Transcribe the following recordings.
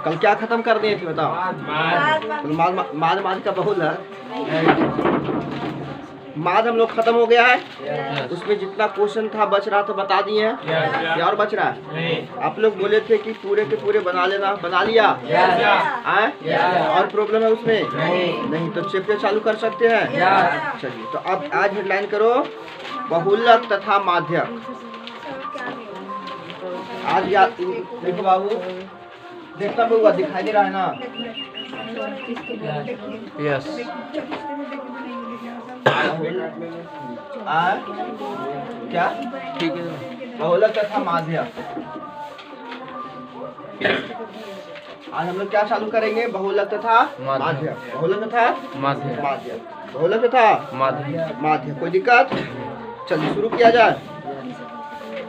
कल क्या खत्म कर दिए थे बताओ? माद माद का बहुल है। माद हम लोग खत्म हो गया है। उसमें जितना क्वेश्चन था बच रहा था बता दिए हैं। या और बच रहा है? आप लोग बोले थे कि पूरे के पूरे बना लेना, बना लिया? और प्रॉब्लम है उसमें? नहीं तो चैप्टर चालू कर सकते हैं। चलिए तो अब आज हेडलाइन करो बहुलक तथा माध्यक। आज याद देखो बाबू, देखना पड़ेगा, दिखाई दे रहा है ना? यस। क्या ठीक है? बहुलक तथा माध्यक। आज हम लोग क्या चालू करेंगे? बहुलक तथा माध्यक। बहुलक तथा माध्यक। बहुलक तथा माध्यक। कोई दिक्कत? चलिए शुरू किया जाए।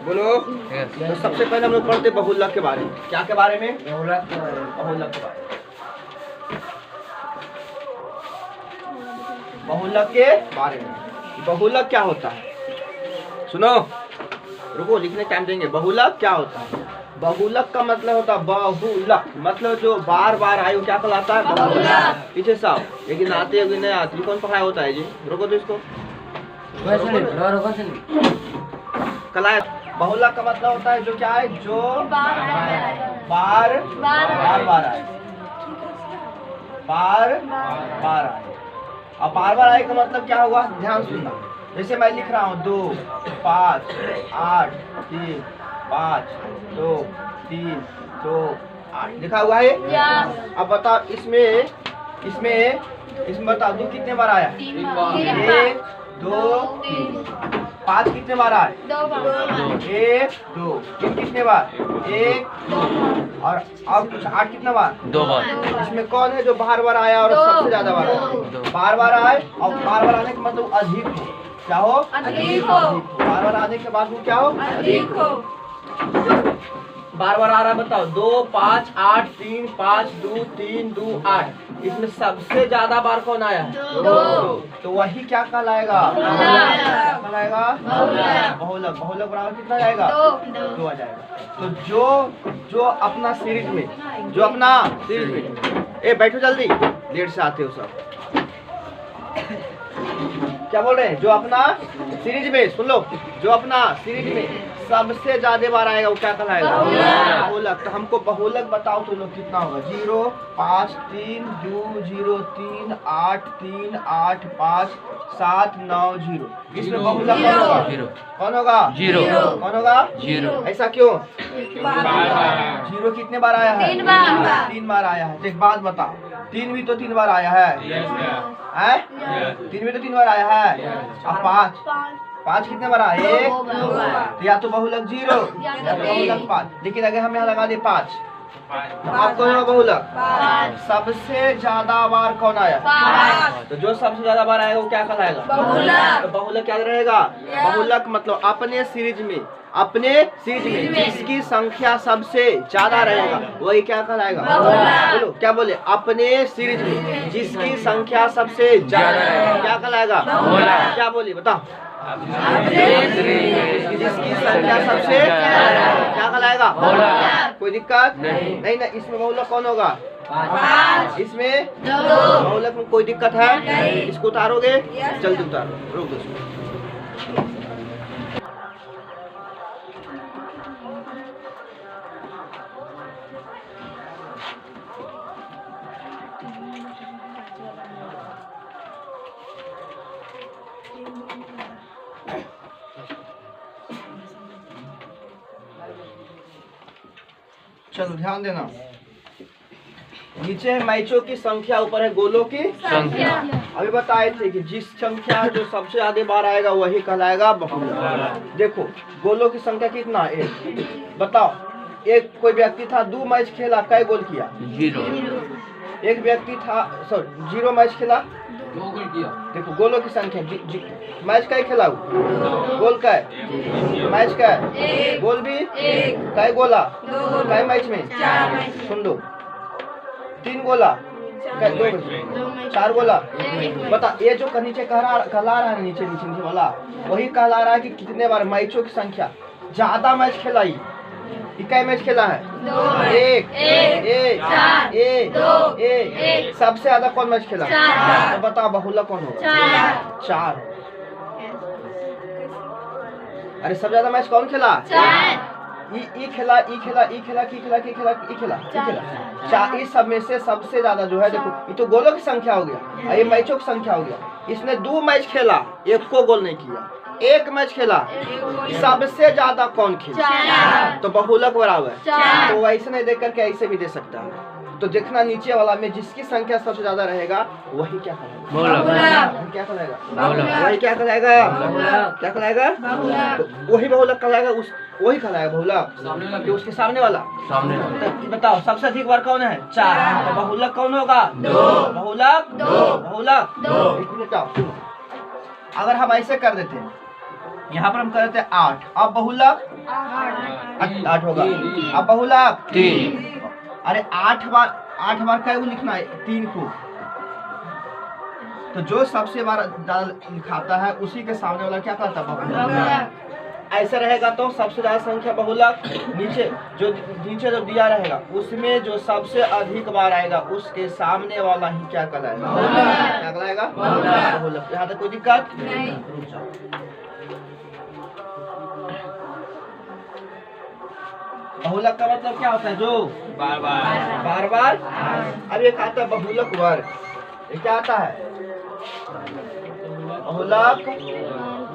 बोलो। तो सबसे पहले हम लोग पढ़ते बहुलक के बारे में। क्या के बारे में? बहुलक के बारे में। बहुलक के बारे में। बहुलक क्या होता है? सुनो, रुको, लिखने टाइम देंगे। बहुलक क्या होता है? बहुलक का मतलब होता है बहुलक, मतलब जो बार बार आए वो क्या कहलाता है? बहुलक। पीछे साहब, लेकिन आते हो नहीं आते कौन पढ़ाया होता है जी? रुको तो इसको कला। बहुलक का मतलब होता है जो क्या है? जो बार बार आए, बार आए। अब बार बार आए का मतलब क्या हुआ? ध्यान सुनना। जैसे मैं लिख रहा हूँ 2 5 8 3 5 2 3 2 8 लिखा हुआ है। अब बताओ इसमें बताओ 2 कितने बार आया? 1 2 3। 5 कितने बार आए? 1 2। 3 कितने बार? 1 2। और अब कुछ 8 कितना बार? 2 बार। इसमें कौन है जो बार बार आया और सबसे ज्यादा बार आया? बार बार आए। और बार बार आने का मतलब अधिक हो। क्या हो? अधिक हो। बार बार आने के बाद वो क्या हो? अधिक हो। बार बार आ रहा है, बताओ। 2 5 8 3 5 2 3 2 8। इसमें सबसे ज्यादा बार कौन आया है? 2। तो वही क्या कहलाएगा? क्या कहलाएगा? बहुलक। बहुलक बराबर कितना जाएगा? 2 आ जाएगा। तो जो अपना सीरीज में ए बैठो जल्दी, लेट से आते हो सब। क्या बोल रहे हैं? जो अपना सीरीज में, सुन लो, जो अपना सीरीज में सबसे ज्यादा बार आएगा वो क्या कहलाएगा? बहुलक। तो हमको बहुलक बताओ तो लोग कितना होगा? 0 5 3 2 0 3 8 3 8 5 7 9 0। इसमें बहुलक कौन होगा? कौन होगा? 0। कौन होगा? 0। ऐसा क्यों? 0 कितने बार आया है? 3 बार आया है। एक बात बताओ, 3 भी तो 3 बार आया है। 3 भी तो 3 बार आया है। अब 5 कितने बार आया? 1। या तो बहुलक 0 या तो बहुलक 5। लेकिन अगर हम यहाँ लगा दे 5 तो अब कौन होगा बहुलक? सबसे ज्यादा बार कौन आया? 5। तो जो सबसे ज्यादा बार आएगा वो क्या कहलाएगा? बहुलक। तो बहुलक क्या रहेगा? बहुलक मतलब अपने सीरीज में जिसकी संख्या सबसे ज्यादा रहेगा वही क्या कहलाएगा? बोलो, क्या बोले? अपने सीरीज में जिसकी संख्या सबसे ज्यादा रहेगा क्या कहलाएगा? क्या बोली बताओ? जिसकी संख्या सबसे क्या कहलाएगा? कोई दिक्कत नहीं ना? इसमें बहुलक कौन होगा? 5। इसमें बहुलक में कोई दिक्कत है? इसको उतारोगे? जल्दी उतारो, रोक दो। चलो ध्यान देना, नीचे है मैचों की संख्या, ऊपर है गोलों की संख्या। अभी बताए थे कि जिस संख्या जो सबसे ज्यादा बार आएगा वही कहलाएगा बहुलक। देखो गोलों की संख्या कितना? 1। बताओ, एक कोई व्यक्ति था 2 मैच खेला, कै गोल किया? 0। एक व्यक्ति था 0 मैच खेला, 2 गोल किया। देखो गोलों की संख्या, मैच कै खेला? गोल कै? मैच कै? गोल भी? कै गोला? कै मैच में? 4। सुन लो, 3 गोला? 2 4 गोला? बता, ये जो नीचे कहला रहा है, नीचे वाला वही कहला रहा है कि कितने बार मैचों की संख्या। ज्यादा मैच खेलाई इक्का मैच खेला है? 1 1 1 सबसे ज्यादा कौन मैच खेला? तो बताओ बहुलक कौन होगा? 4। अरे सबसे ज्यादा मैच कौन खेला? ई खेला 4। इस सब में से सबसे ज्यादा जो है देखो, ये तो गोलों की संख्या हो गया, ये मैचों की संख्या हो गया। इसने 2 मैच खेला, एक को गोल नहीं किया। 1 मैच खेला, सबसे ज्यादा कौन खेला? तो बहुलक बराबर। तो वैसे नहीं देख करके ऐसे भी दे सकता है। तो देखना नीचे वाला में जिसकी संख्या सबसे ज्यादा रहेगा वही क्या कहलाएगा? क्या कहलाएगा? वही क्या कहलाएगा? क्या कहलाएगा? तो वही बहुलक कहलाएगा। वही कहलाएगा बहुलक जो उसके सामने वाला। तो बताओ सबसे अधिक बार कौन है? 4। तो बहुलक कौन होगा? 2। बहुलक 2। अगर हम ऐसे कर देते हैं, यहाँ पर हम कर देते हैं 8, अब बहुलक 8 होगा। अब बहुलक 3। अरे 8 बार क्या लिखना है? 3 को। तो जो सबसे बार ज्यादा लिखाता है उसी के सामने वाला क्या कहता है? बहुलक। ऐसा रहेगा तो सबसे ज्यादा संख्या बहुलक। नीचे जो दिया रहेगा उसमें जो सबसे अधिक बार आएगा उसके सामने वाला ही क्या कहलाएगा? क्या कहलाएगा? बहुलक। यहाँ तक कोई दिक्कत नहीं। बहुलक का मतलब क्या होता है? जो बार बार। अब एक आता है बहुलक वर्ग। ये क्या आता है? बहुलक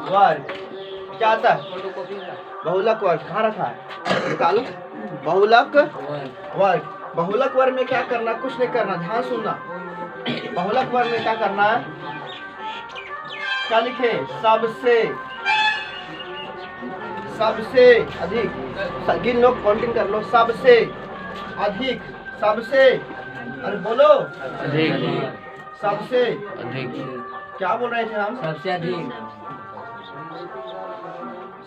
वर्ग क्या आता है? बहुलक वर्ग कहाँ रखा है? निकालो। बहुलक वर्ग। बहुलक वर्ग में क्या करना? कुछ नहीं करना, ध्यान सुनना। बहुलक वर्ग में क्या करना है? क्या लिखे? सबसे अधिक। गिन लो, काउंटिंग कर लो। सबसे अधिक। अरे बोलो। सबसे अधिक। क्या बोल रहे थे हम?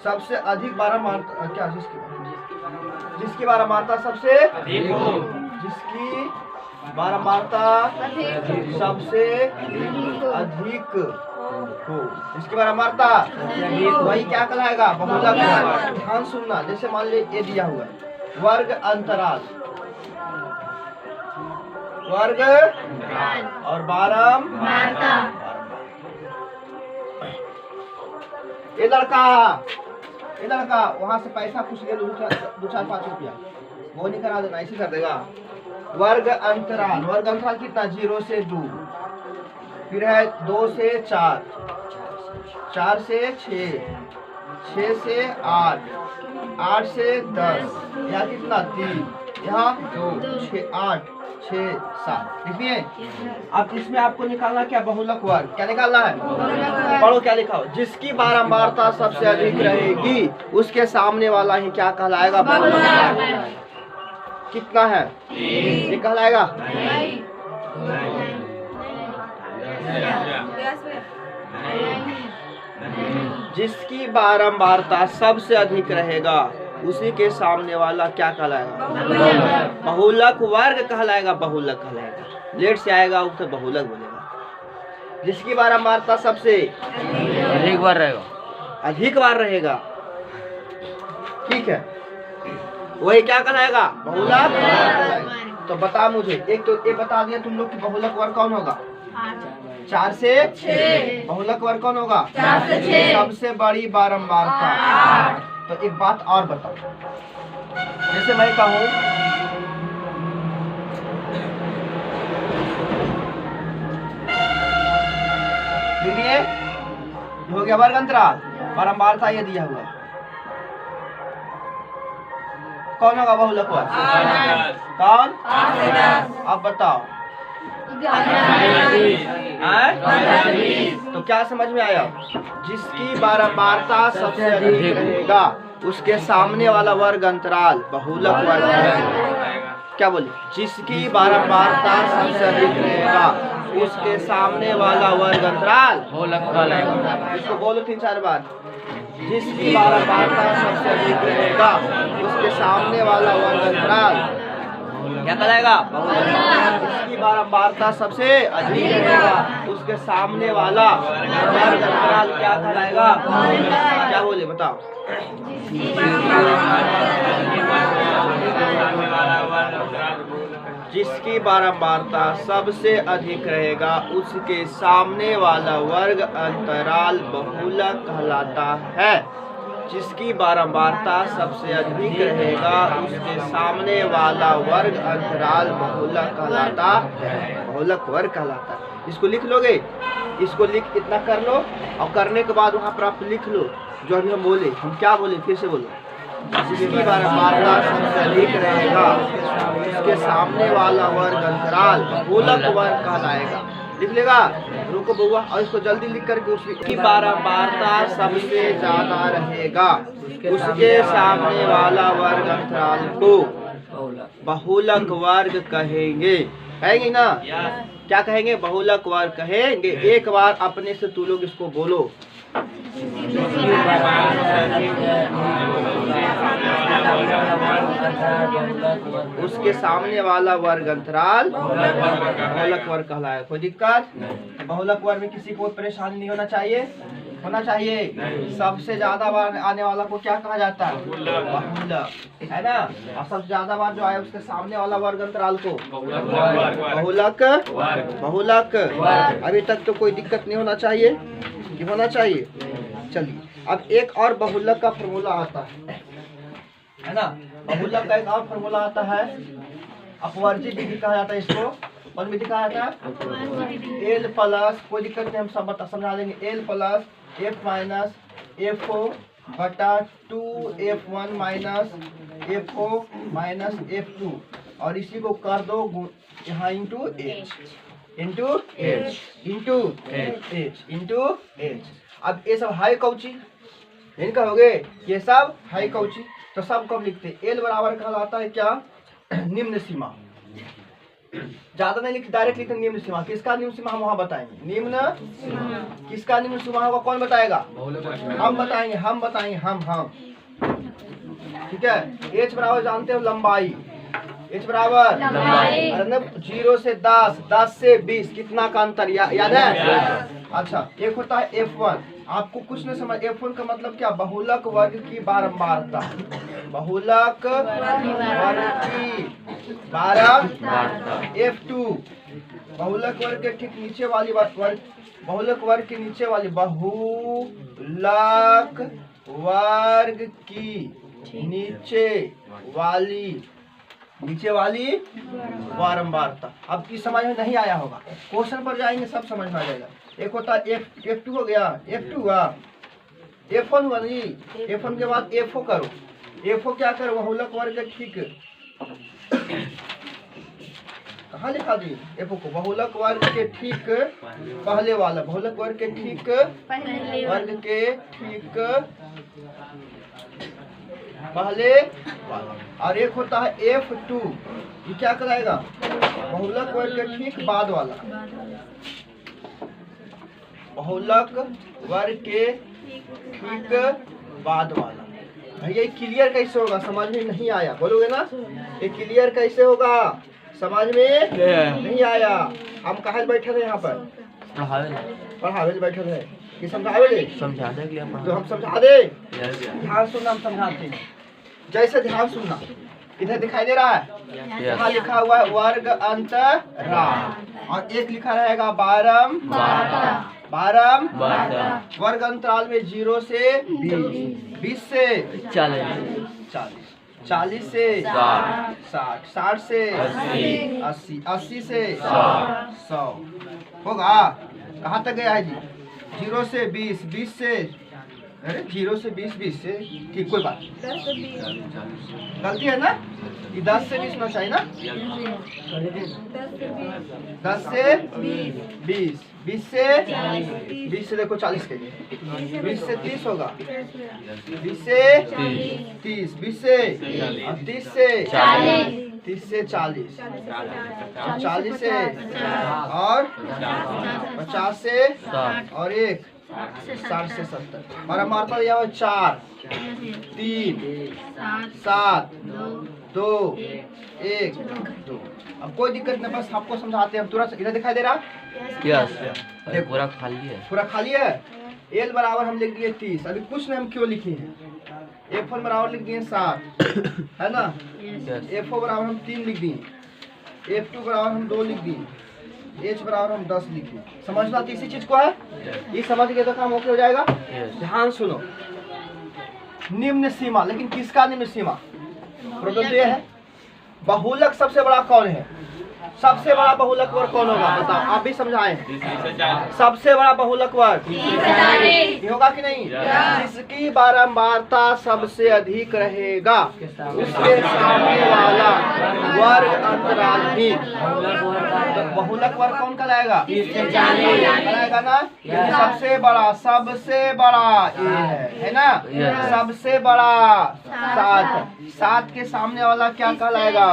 सबसे अधिक 12 मारता क्या? जिसकी 12 मारता सबसे अधिक हो। जिसकी 12 मारता सबसे अधिक हो। जिसकी 12 मारता वही क्या कहलाएगा? बहुलक। ध्यान सुनना। जैसे मान लीजिए ये दिया हुआ है वर्ग अंतराल, वर्ग और बारंबारता। ये लड़का वहां से पैसा कुछ ले 2-4-5 रुपया, वो नहीं करा देना, ऐसे कर देगा। वर्ग अंतराल कितना? 0 से 2, फिर है 2 से 4, 4 से 6, 6 से 8, 8 से 10, यहाँ कितना? 3, यहाँ 2, 6, 8, 6, 7। देखिए अब इसमें आपको निकालना क्या? बहुलक वर्ग। क्या निकालना है? पढ़ो क्या लिखा हो? जिसकी बारंबारता सबसे अधिक रहेगी उसके सामने वाला ही क्या कहलाएगा? बहुलक। कितना है? ये कहलाएगा। जिसकी बारंबारता सबसे अधिक रहेगा उसी के सामने वाला क्या कहलाएगा? बहुलक वर्ग कहलाएगा। बहुलक कहलाएगा। लेट से आएगा उसे बहुलक बोलेगा। जिसकी बारंबारता सबसे अधिक बार रहेगा, ठीक है, वही क्या कहलाएगा? बहुलक। तो बता मुझे, एक तो ये बता दिया तुम लोग कि बहुलक वर्ग कौन होगा? 4 से 6। बहुलक वर्ग कौन होगा? 4 से 6। सबसे बड़ी बारंबारता। तो एक बात और बताओ, जैसे मैं कहूँ देखिए हो गया वर्ग अंतराल, बारंबारता ये दिया हुआ है, कौन होगा बहुलक वर्ग? कौन? अब बताओ। तो क्या समझ में आया? जिसकी बारंबारता सबसे अधिक रहेगा उसके सामने वाला वर्ग अंतराल बहुलक वर्ग। क्या बोले? जिसकी बारंबारता सबसे अधिक रहेगा उसके सामने वाला वर्ग अंतराल बहुलक। इसको बोलो 3-4 बार। जिसकी बारंबारता सबसे अधिक रहेगा उसके सामने वाला वर्ग अंतराल क्या कहलाएगा? जिसकी बारंबारता सबसे अधिक रहेगा उसके सामने वाला वर्ग अंतराल क्या कहलाएगा? क्या बोले बताओ? जिसकी बारंबारता सबसे अधिक रहेगा उसके सामने वाला वर्ग अंतराल बहुलक कहलाता है। जिसकी बारंबारता सबसे अधिक रहेगा उसके सामने वाला वर्ग अंतराल बहुलक कहलाता है, बहुलक वर्ग कहलाता है। इसको लिख लोगे, इसको लिख इतना कर लो और करने के बाद वहाँ पर आप लिख लो जो अभी हम बोले। हम क्या बोले, फिर से बोलो। जिसकी बारंबारता सबसे अधिक रहेगा उसके सामने वाला वर्ग अंतराल बहुलक वर्ग कहलाएगा। लिख लेगा, रुको बउआ, और इसको जल्दी लिख करके उसकी बारंबारता सबसे ज्यादा रहेगा उसके सामने वाला वर्ग अंतराल को बहुलक वर्ग कहेंगे। कहेंगे ना, क्या कहेंगे? बहुलक वर्ग कहेंगे। एक बार अपने से तू लोग इसको बोलो। उसके सामने वाला वर्ग अंतराल बहुलक वर्ग कहलाएगा। कोई दिक्कत? बहुलक वर्ग में किसी को परेशानी नहीं होना चाहिए, होना चाहिए। सबसे ज्यादा बार आने वाला को क्या कहा जाता है? बहुलक, है ना। और सबसे ज्यादा बार जो आए उसके सामने वाला वर्ग अंतराल को बहुलक, बहुलक। अभी तक तो कोई दिक्कत नहीं होना चाहिए, कि होना चाहिए। चलिए, अब एक और बहुलक का फॉर्मूला आता है ना। बहुलक का एक और फॉर्मूला आता है, अपवर्जित विधि कहा जाता है इसको। कौन विधि कहा जाता है? एल प्लस, कोई दिक्कत नहीं, हम सब समझा देंगे। L plus F minus F O बटा 2f1 minus F O minus f2, और इसी को कर दो यहाँ into H, into H, into H, into H. अब ये सब हाई कौची, इनका हो गए, ये सब हाई कौची। तो सब कब लिखते? एल बराबर कहलाता है क्या? निम्न सीमा। ज्यादा नहीं लिख, डायरेक्ट लिखते निम्न सीमा। किसका निम्न सीमा हम वहाँ बताएंगे। निम्न किसका निम्न सीमा होगा? कौन बताएगा? हम बताएंगे, हम बताएंगे, हम। ठीक है। एच बराबर जानते हो लंबाई, एच बराबर लंबाई 0 से 10, 10 से 20 कितना का अंतर याद है? अच्छा, एक होता है F1। आपको कुछ नहीं समझ, F1 का मतलब क्या? बहुलक वर्ग की बारंबारता, बहुलक वर्ग की बारंबारता। F2 बहुलक वर्ग के ठीक नीचे वाली वर्ग, बहुलक वर्ग के नीचे वाली बहुलक वर्ग की नीचे वाली बारंबारता। अब की समझ में नहीं आया होगा, क्वेश्चन पर जाएंगे सब समझ में आ जाएगा। एक होता है F2 हो गया, F2 हुआ, F1 हुआ नहीं, F1 के बाद FO करो। FO क्या करो? बहुलक वर्ग के ठीक कहाँ लिखा दी? FO को बहुलक वर्ग के ठीक पहले वाला, बहुलक वर्ग के ठीक वर्ग के ठीक पहले वाला। और एक होता है F2, ये क्या कराएगा? बहुलक वर्ग के ठीक बाद वाला, बहुलक वर्ग के ठीक बाद वाला। भैया क्लियर कैसे होगा? समझ में नहीं आया, बोलोगे ना? ये क्लियर कैसे होगा? समझ में नहीं आया। हम कहाँ बैठे थे? यहाँ पर पढ़ावे बैठे थे कि समझावे? समझा दे तो हम समझा दे। ध्यान सुनना, हम समझाते हैं। जैसे ध्यान सुनना, इधर दिखाई दे रहा है, यहाँ लिखा हुआ है वर्ग अंतराल, और एक लिखा रहेगा बारंबारता। वर्ग अंतराल में 0 से 20, 20 से 40, 40 से 60, 60 से 80, 80 से 100 होगा। कहाँ तक गया है जी? 0 से 20, 20 से, अरे 0 से 20, 20 से, ठीक, कोई बात गलती है ना, ये 10 से 20 होना चाहिए ना। 10 से 20, 20 से 20 से देखो 40 के लिए, 20 से 30 होगा, 20 से 30, 20 से 30 से 30 से 40, 40 से और 50 से और 1 60 से 70। और हमारे पास यहाँ 4 3 7 2 1 2। अब कोई दिक्कत नहीं, बस आपको समझाते हैं। तुरंत इधर दिखाई दे रहा? यस, पूरा खाली है, पूरा खाली है। एल बराबर हम लिख दिए 30। अभी कुछ नहीं, हम क्यों लिखे हैं? F1 बराबर लिख दिए 7, है ना। F4 बराबर हम 3 लिख दिए, F2 बराबर हम 2 लिख दिए, H बराबर हम 10 लिख दिए। समझना तीसरी चीज को है, ये समझ गए तो काम ओके हो जाएगा। ध्यान सुनो, निम्न सीमा, लेकिन किसका निम्न सीमा? प्रश्न तो ये है बहुलक सबसे बड़ा कौन है? सबसे बड़ा बहुलक वर्ग कौन होगा? बताओ, आप भी समझाएं। सबसे बड़ा बहुलक वर्ग होगा कि नहीं? जिसकी बारंबारता सबसे अधिक रहेगा उसके सामने वाला वर्ग अंतराल भी बहुलक वर्ग कौन कहलाएगा? कहलाएगा ना। सबसे बड़ा ये है ना, सबसे बड़ा 7 के सामने वाला क्या कहलाएगा?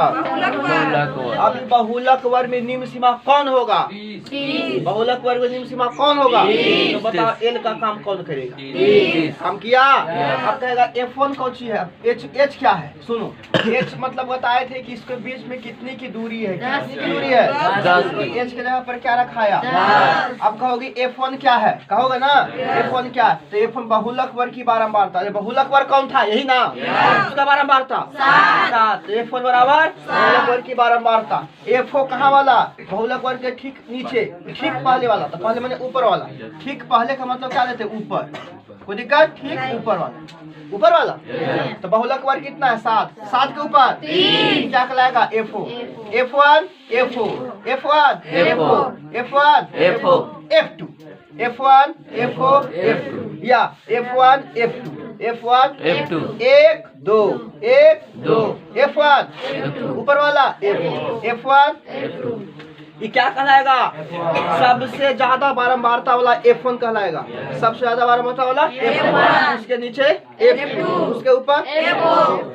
अब बहुलक वर्ग में निम्न सीमा कौन होगा? बहुलक वर्ग में निम्न सीमा कौन होगा? तो बताओ एल का काम कौन करेगा? काम किया। अब कहेगा F1 कौन सी है? H क्या है? सुनो, H मतलब बताए थे कि इसके बीच में कितनी की दूरी है? कितनी की दूरी है? 10। तो H के जगह पर क्या रखाया? अब कहोगे F1 क्या है? कहोगे ना F1 क्या है? तो F1 बहुलक वर्ग की बारंबारता। बहुलक वर्ग कौन था? यही ना, उसका बारंबारता 7। F1 बराबर बहुलक वर्ग की बारंबारता। F4 कहाँ वाला? बहुलक वर्ग के ठीक नीचे, ठीक पहले वाला। तो पहले मैंने ऊपर वाला, ठीक पहले का मतलब क्या लेते? ऊपर। कोई दिक्कत? ठीक ऊपर वाला। तो बहुलक वर्ग कितना है? 7 के ऊपर 3 क्या कहलाएगा? F4 F1 F4 F1 F4 F1 F4 F2 F1 F4 F2 या F1 F2 F1 F2 1 2 1 2 F1 ऊपर वाला F1 F2 ये क्या कहलाएगा? सबसे ज्यादा बारंबारता वाला F1 कहलाएगा। सबसे ज्यादा बारंबारता वाला F1, उसके नीचे F2, उसके ऊपर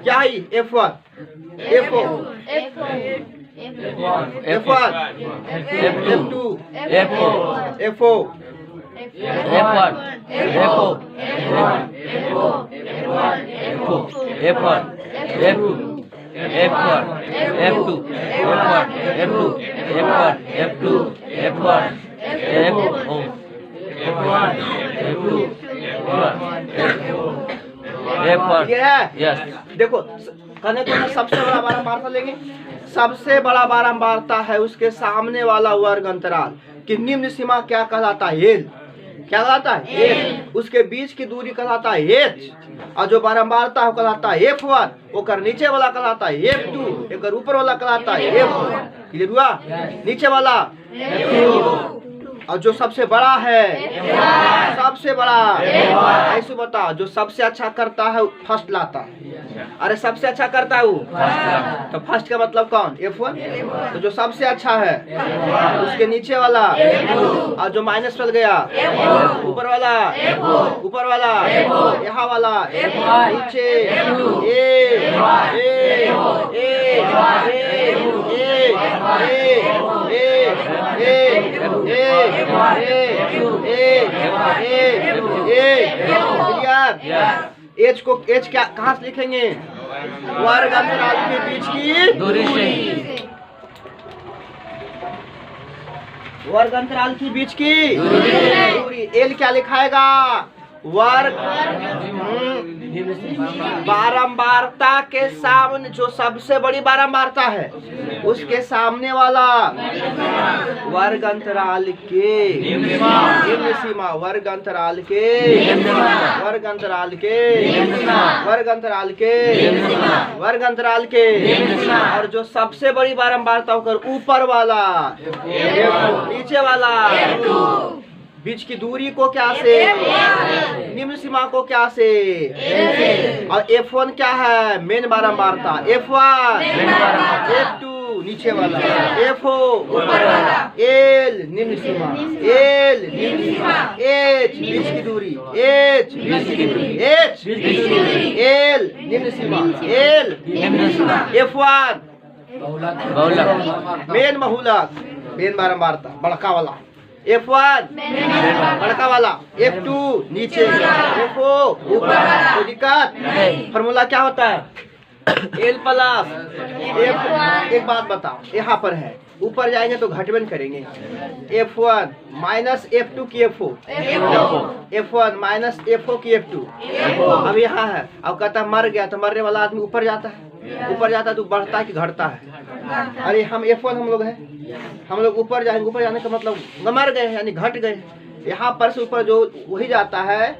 क्या है? F1 F4 F1 F2 F4 देखो कहने को सबसे बड़ा बारंबारता लेंगे। सबसे बड़ा बारंबारता है उसके सामने वाला वर्ग अंतराल की निम्न सीमा क्या कहलाता है? एल। क्या कहलाता है? एल। उसके बीच की दूरी कहलाता है H, और जो बारंबारता है कहलाता है F1, ओकर नीचे वाला कहलाता है F2, एक ऊपर वाला कहलाता है F4। क्लियर हुआ? नीचे वाला F2, और जो सबसे बड़ा है सबसे बड़ा ऐसे बता, जो सबसे अच्छा करता है फर्स्ट लाता है। अरे सबसे अच्छा करता है वो, तो फर्स्ट का मतलब कौन? F1। तो जो सबसे अच्छा है उसके नीचे वाला, और जो माइनस चल गया ऊपर वाला यहाँ वाला नीचे H को H क्या कहाँ से लिखेंगे? वर्ग अंतराल के बीच की दूरी से। वर्ग अंतराल के बीच की दूरी। L क्या लिखाएगा? वर्ग बारंबारता के सामने, जो सबसे बड़ी बारंबारता है उसके सामने वाला वर्ग अंतराल के निम्न सीमा। वर्ग अंतराल के वर्ग अंतराल के वर्ग अंतराल के वर्ग अंतराल के, और जो सबसे बड़ी बारंबारता होकर ऊपर वाला नीचे वाला बीच की दूरी को क्या से? निम्न सीमा को क्या से? और F1 क्या है? मेन बारंबारता। F1 F2 नीचे वाला, F4 ऊपर वाला, L निम्न सीमा, L निम्न सीमा, H बीच की दूरी, H बीच की दूरी, H बीच की दूरी, L निम्न सीमा, L निम्न सीमा, F1 मेन बहुलक, मेन बारंबारता बड़का वाला, F1 बड़का वाला, F2 नीचे, F4 ऊपर। कोई दिक्कत? फॉर्मूला क्या होता है? L plus F। एक बात बताओ, यहाँ पर है ऊपर जाएंगे तो घटवन करेंगे। F1 माइनस F2 की F4, F1 माइनस F4 की F2। अब यहाँ है, अब कहता है मर गया तो मरने वाला आदमी ऊपर जाता है, ऊपर जाता है तो बढ़ता है कि घटता है? अरे हम F1 हम लोग हैं, हम लोग ऊपर जाएंगे, ऊपर जाने का मतलब मर गए यानी घट गए। यहाँ पर से ऊपर जो वही जाता है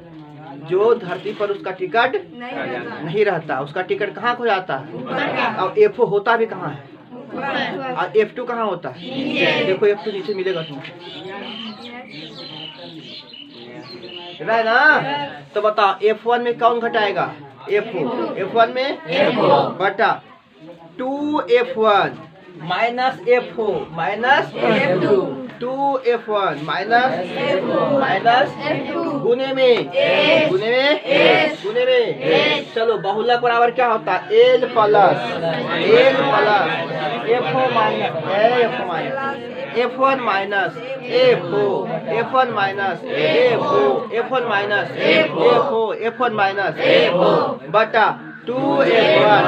जो धरती पर उसका टिकट नहीं रहता, उसका टिकट कहाँ खो जाता है? और F होता भी कहाँ है और F2 कहाँ होता है? देखो F2 नीचे मिलेगा तुमको, है ना? तो बताओ F1 में कौन घटाएगा? F1 में बटा 2F1 minus F4 minus 2F1 minus गुने में चलो बहुलक बराबर क्या होता है? L plus F1 minus F1 minus F1 minus बटा 2F1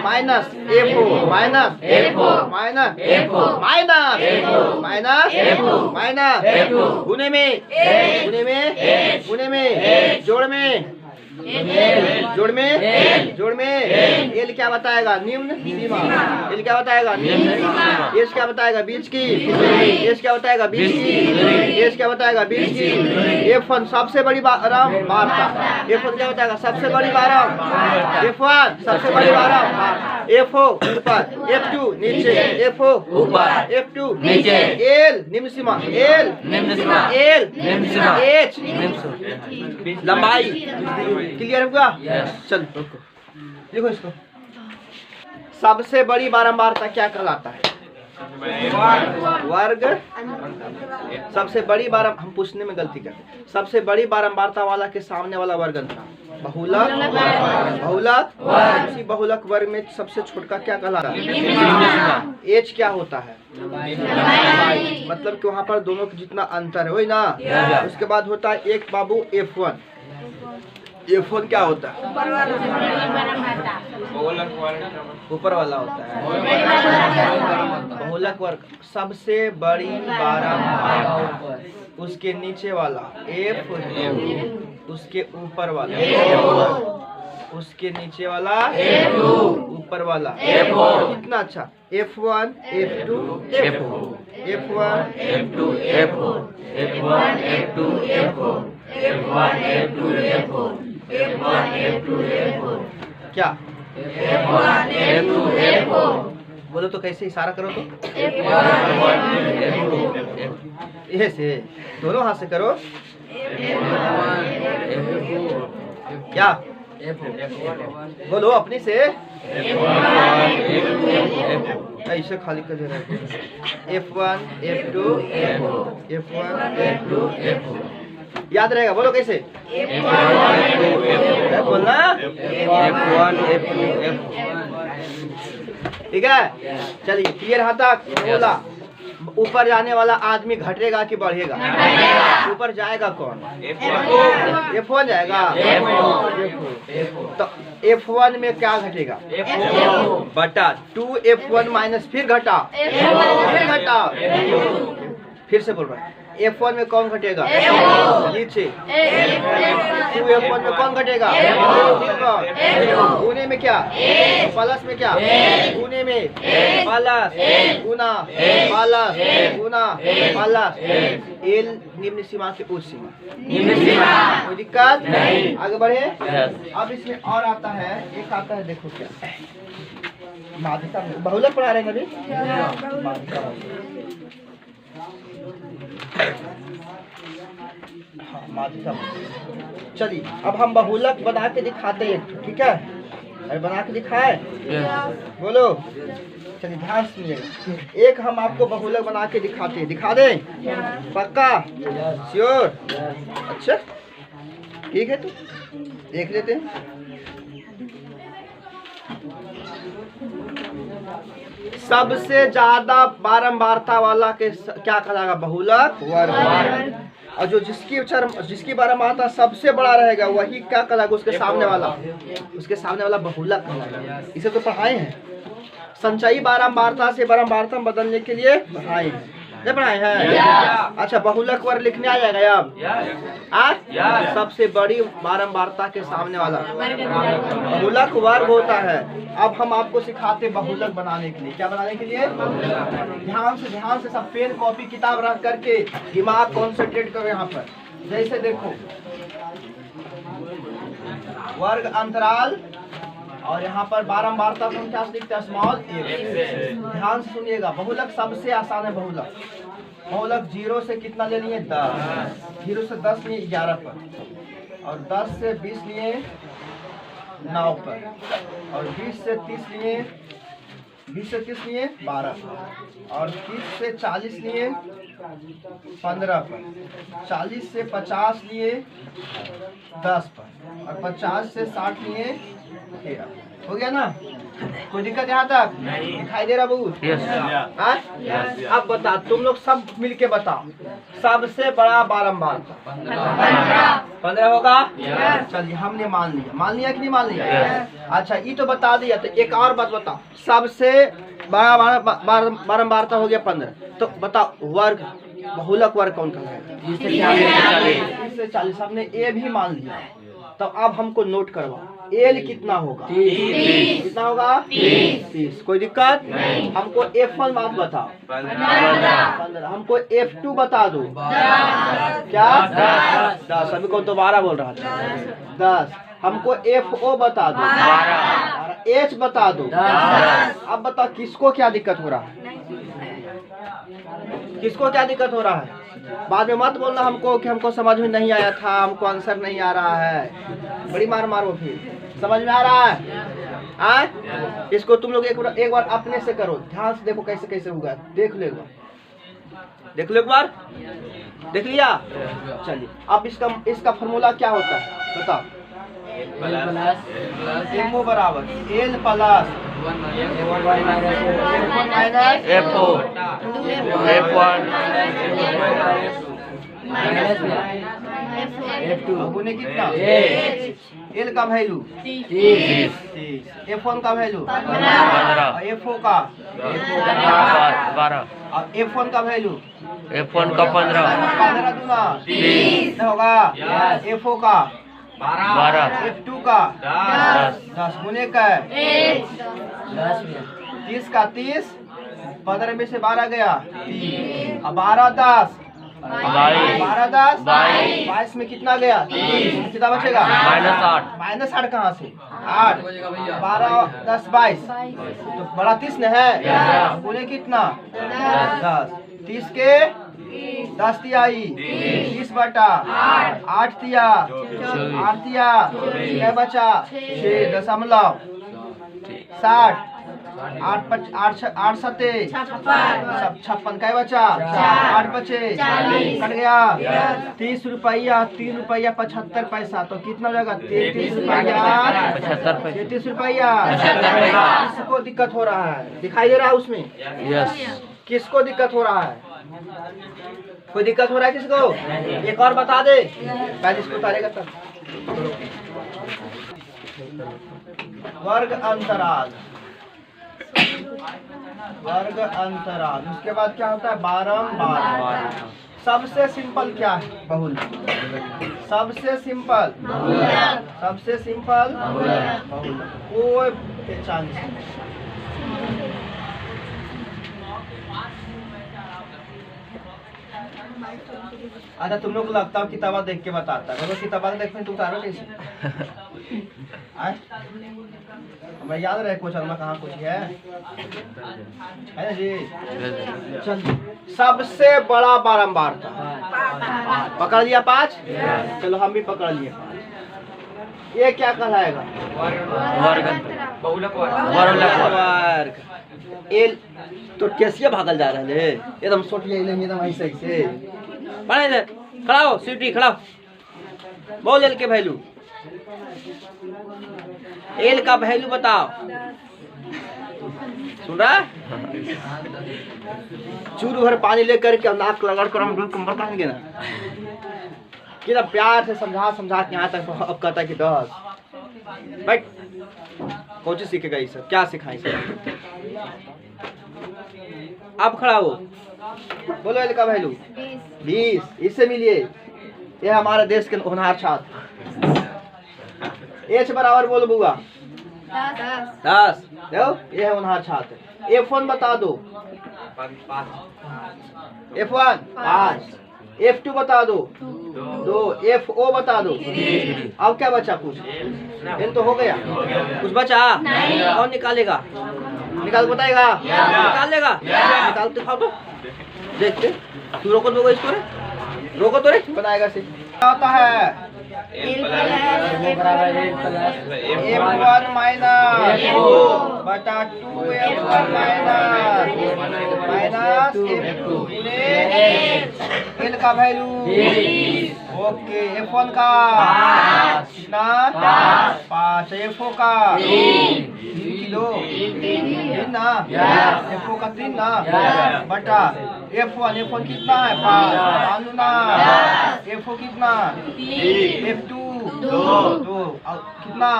माइनस गुने में जोड़ में एल क्या बताएगा? निम्न सीमा। एल क्या बताएगा? निम्न सीमा। एस क्या बताएगा? बीच की। एस क्या बताएगा? बीच की। एस क्या बताएगा? बीच की। F1 सबसे बड़ी बारंबारता। F1 क्या बताएगा? सबसे बड़ी बारंबारता। F1 सबसे बड़ी बारंबारता। F4 ऊपर, F2 नीचे, F4 ऊपर, F2 नीचे। एल निम्न सीमा, एल एच लंबाई। क्लियर हुआ? चल देखो इसको, सबसे बड़ी बारंबारता क्या कहलाता है? वर्ग। सबसे बड़ी हम पूछने में गलती करते, सबसे बड़ी बारंबारता वाला के सामने वाला वर्ग अंतराल बहुलक। उसी बहुलक वर्ग में सबसे छोटा क्या कहलाता है? एच क्या होता है? मतलब कि वहाँ पर दोनों के जितना अंतर है वही ना। उसके बाद होता है एक बाबू F1 क्या होता है? ऊपर वाला होता है बहुलक वर्ग। सबसे बड़ी बारंबारता उसके नीचे वाला F2, उसके ऊपर वाला उसके नीचे वाला ऊपर वाला। कितना अच्छा? F1 F2 F1 F2 F1 F2 क्या? बोलो तो कैसे? इशारा करो तो। ये से दोनों हाथ से करो। क्या बोलो अपनी से? ऐसे खाली कर दे रहा है। F1 F2 F1 F2 याद रहेगा। बोलो कैसे? बोलना F1 F2 ठीक है। चलिए क्लियर हाथ तक बोला। ऊपर जाने वाला आदमी घटेगा कि बढ़ेगा? ऊपर जाएगा कौन? F1 जाएगा। तो F1 में क्या घटेगा? बटा 2F1 माइनस फिर घटा फिर से बोल रहा है। F1 में कौन घटेगा? नीचे। 2F1 में कौन घटेगा? गुने में क्या? प्लस में क्या? गुने में प्लस गुना प्लस। एल निम्न सीमा के उच्च सीमा। कोई दिक्कत? आगे बढ़े। अब इसमें और आता है, एक आता है, देखो क्या माध्यिका बहुलक पढ़ा रहे हैं अभी। चलिए अब हम बहुलक बना के दिखाते हैं, ठीक है? अरे बना के दिखाए बोलो। चलिए ध्यान सुनिएगा। एक हम आपको बहुलक बना के दिखाते हैं, दिखा दें? पक्का? श्योर? अच्छा ठीक है, तो देख लेते हैं। सबसे ज्यादा बारंबारता वाला के क्या कहलाएगा? बहुलक वर्ग। और जो जिसकी बारंबारता सबसे बड़ा रहेगा वही क्या कहलाएगा? उसके सामने वाला बहुलक कहलाएगा। इसे तो पढ़ाए हैं, संचयी बारंबारता से बारंबारता बदलने के लिए पढ़ाए हैं। नहीं पढ़ाए हैं? अच्छा, बहुलक वर्ग लिखने आ जाएगा अब? आज सबसे बड़ी बारंबारता के सामने वाला बहुलक वर्ग होता है। अब हम आपको सिखाते बहुलक बनाने के लिए। क्या बनाने के लिए? ध्यान से सब पेन कॉपी किताब रख करके दिमाग कॉन्सेंट्रेट करो यहाँ पर। जैसे देखो, वर्ग अंतराल और यहाँ पर बारंबारता संख्या से लिखते हैं स्मॉल a। ध्यान से सुनिएगा, बहुलक सबसे आसान है। बहुलक 0 से कितना ले लिए? 10। 0 से 10 लिए 11 पर, और 10 से 20 लिए 9 पर, और 20 से 30 लिए 12 पर, और 30 से 40 लिए 15 पर, 40 से 50 लिए 10 पर, और 50 से 60 लिए 13। हो गया ना? कोई दिक्कत यहाँ तक? दिखाई दे रहा बबू? अब बता, तुम लोग सब मिलके बताओ, सबसे बड़ा बारंबारता 15 होगा? चलिए, हमने मान लिया कि नहीं मान लिया? अच्छा, ये तो बता दिया, तो एक और बात बताओ, सबसे बड़ा बारंबारता हो गया 15, तो बताओ वर्ग बहुलक वर्ग कौन कहलाएगा? 30 से 40। हमने ए भी मान लिया, तो अब हमको नोट करवाओ, एल कितना होगा? 30। कितना होगा? 30। कोई दिक्कत? हमको F1 बात बताओ। 15। हमको F2 बता दो। क्या? 10। अभी कौन तो 12 बोल रहा था? 10। हमको FO बता दो। 12। H बता दो। 10। अब बताओ किसको क्या दिक्कत हो रहा है? किसको क्या दिक्कत हो रहा है? बाद में मत बोलना हमको कि हमको समझ में नहीं आया था, हमको आंसर नहीं आ रहा है। बड़ी मार मारो, फिर समझ में आ रहा है? इसको तुम लोग एक बार अपने से करो, ध्यान से देखो कैसे कैसे होगा। देख लो एक बार। देख लिया? चलिए, अब इसका फॉर्मूला क्या होता है बताओ? एमओ बराबर एल प्लस कितना? एल का वैल्यू 30, F1 का वैल्यू 15, F4 का 12, और F1 का वैल्यू 15 दूना 30 होगा। F4 का 12, F2 का 10 गुने का 30 का 30, 15 में से 12 गया 3, अब 12 10 22 में कितना गया? 30। कितना बचेगा? -8 कहाँ से? 8 12 10 22, तो बड़ा 30 न है? बोले कितना? 10। 30 के 10 तिहाई 30 बटा 8 तिया 8 तिया क्या बचा? 6.60 8 सते 56 क्या बचा? 8 बचे कट गया 30 रुपया 3 रुपया 75 पैसा, तो कितना हो जाएगा? 33 रुपया 33 रुपया। किसको दिक्कत हो रहा है? दिखाई दे रहा है उसमें? यस। किसको दिक्कत हो रहा है? कोई दिक्कत हो रहा है किसको? एक और बता दे, पहले इसको उतारेगा तब। वर्ग अंतराल, उसके बाद क्या होता है? बारंबार। सबसे सिंपल क्या है? बहुलक। सबसे सिंपल बहुलक। कोई चांस नहीं। अच्छा, तुम लोग लगता हो किताबा देख के बताता है, किताबा देखने तुम उतारो कैसे? हमें याद रहे क्वेश्चन में कहाँ कुछ है ना जी? चल, सबसे बड़ा बारंबारता पकड़ लिया 5। चलो हम भी पकड़ लिए 5। ये क्या कहलाएगा? वर्ग। एल तो कैसे भागल जा रहे हैं? एकदम सोच लेंगे एकदम ऐसे पढ़े खड़ा हो, सीटी खड़ा हो। बोल एल के वैल्यू, एल का वैल्यू बताओ। सुन रहा? चूरू भर पानी लेकर के नाक लगड़ कर हम कंबर काटेंगे ना। कितना प्यार से समझा के यहाँ तक अब कहता है कि 10 बैठ। कौन चीज सीखेगा ये सब, क्या सिखाएं सब? आप खड़ा हो, बोलो एलिका भैलू 20। इससे मिलिए, ये हमारे देश के होनहार छात्र। एच बराबर बोलो बुआ 10। देखो ये है होनहार छात्र। F1 बता दो। F1 5। F2 बता दो 2। FO बता दो। अब क्या बचा कुछ? ये तो हो गया, कुछ बचा? कौन निकालेगा? निकाल बताएगा? निकाल लेगा? निकाल दिखाओ तो देखते। तू रोको दो इसको, रोको तो रे, बनाएगा से क्या होता है? F1 माइनस बटा 2F1 माइनस F2 L का वैल्यू ओके। F1 का कितना? 5। F4 का 3 किलो 3 ना, F4 का 3 ना बटा F1 कितना है? 5 ना। F4 कितना? F2 2 कितना?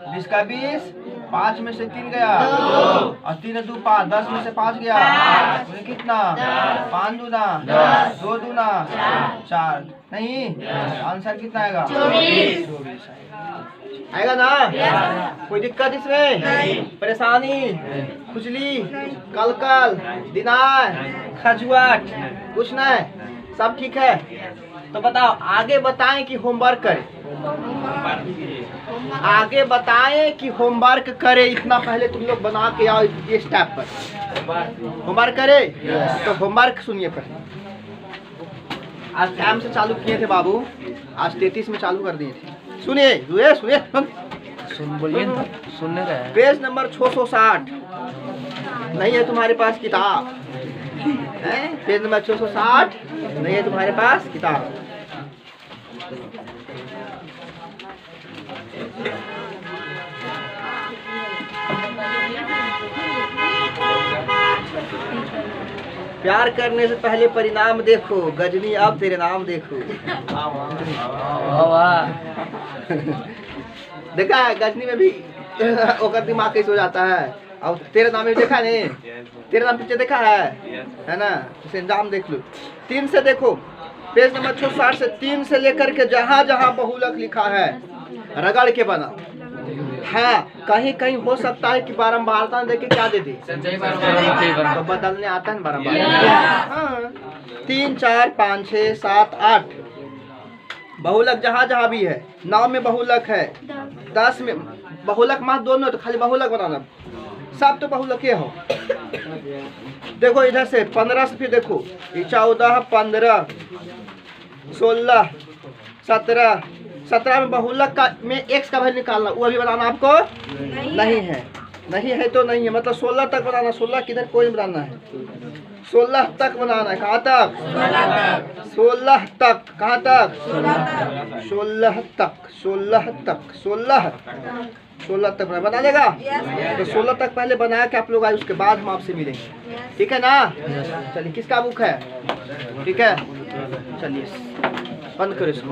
20 का 20। 5 में से 3 गया और 3 2 5। 10 में से 5 गया तो कितना? 5 दूना 2 दूना 4। नहीं, आंसर कितना आएगा? 24 आएगा ना? कोई दिक्कत इसमें? परेशानी, खुजली, कलकल, दिनार, खजुआट कुछ नहीं, सब ठीक है? तो बताओ आगे बताएं कि होमवर्क करें? आगे बताएं कि होमवर्क करें? इतना पहले तुम लोग बना के आओ ये स्टेप पर। होमवर्क करें तो होमवर्क सुनिए पहले। आज टाइम से चालू किए थे बाबू, आज 33 में चालू कर दिए थे। सुनिए सुनिए सुन बोलिए ना, सुनने का है। पेज नंबर 660 नहीं है तुम्हारे पास किताब? पेज नंबर 660 नहीं है तुम्हारे पास किताब? प्यार करने से पहले परिणाम देखो, गजनी अब तेरे नाम देखो। देखा है गजनी में भी ओकर दिमाग कैसे हो जाता है। अब तेरे नाम में देखा नहीं? तेरे नाम पीछे देखा है ना? इसे इंजाम देख लो। 3 से देखो, पेज नंबर 660 से 3 से लेकर के जहाँ जहाँ बहुलक लिखा है रगड़ के बना है। कहीं कहीं हो सकता है कि बारंबारता देके क्या दे दे तो बदलने आता है ना बारंबार। हाँ 3 4 5 6 7 8 बहुलक जहाँ जहाँ भी है। 9 में बहुलक है, 10 में बहुलक मात्र दोनों, तो खाली बहुलक बनाना, सब तो बहुलक हो। देखो इधर से 15 से फिर देखो 14 15 16 17 17 में बहुलक का में x का वैल्यू निकालना, वो अभी बनाना आपको नहीं है। नहीं है तो नहीं है, मतलब 16 तक बनाना। 16 किधर कोई नहीं बनाना है, 16 तक बनाना है। कहाँ तक? 16 तक। कहाँ तक? 16 तक 16 तक 16 तक बना देगा। तो 16 तक पहले बना के आप लोग आए, उसके बाद हम आपसे मिलेंगे, ठीक है ना? चलिए किसका बुक है? ठीक है, चलिए बंद करो इसको।